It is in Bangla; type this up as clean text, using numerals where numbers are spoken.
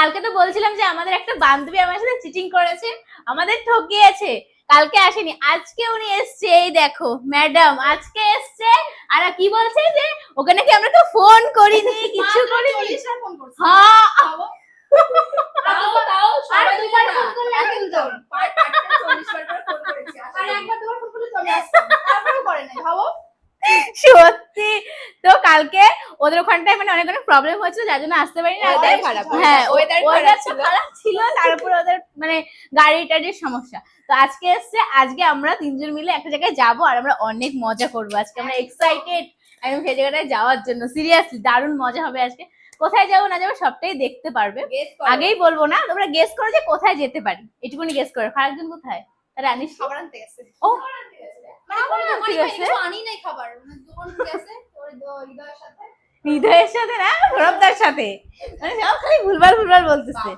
কালকে তো বলছিলাম যে আমাদের একটা বান্ধবী আমার সাথে চিটিং করেছে, আমাদের ঠকিয়েছে, কালকে আসেনি, আজকে উনি এসছে, এই দেখো ম্যাডাম আজকে এসছে। আর কি বলছে যে ওকে নাকি আমরা তো ফোন করিনি, কিছু করিনি। হ্যাঁ সত্যি তো কালকে ওদের ওখানটায় মানে অনেক অনেক প্রবলেম হচ্ছিল, যার জন্য আসতে পারিনি। হ্যাঁ ওয়েদার খারাপ ছিল, তারপরে ওদের মানে গাড়ি টাড়ির সমস্যা। তো আজকে এসছে, আজকে আমরা তিনজন মিলে একটা জায়গায় যাবো আর আমরা অনেক মজা করবো আজকে, আমরা এক্সাইটেড একদম সেই জায়গাটায় যাওয়ার জন্য। সিরিয়াসলি দারুণ মজা হবে আজকে। কোথায় যাবো না যাবো সবটাই দেখতে পারবে, আগেই বলবো না, তোমরা গেস করো যে কোথায় যেতে পারি, এটুকুনি গেস করো। ফারাকজন কোথায়? রানিস খাবার আনতে গেছে। ও ঠিক আছে, আনি নাই খাবার, মানে দোকান থেকে গেছে ওই হৃদয়ের সাথে, হৃদয়ের সাথে না, সৌরভদার সাথে, মানে সব খালি ভুলভাল বলতেছে।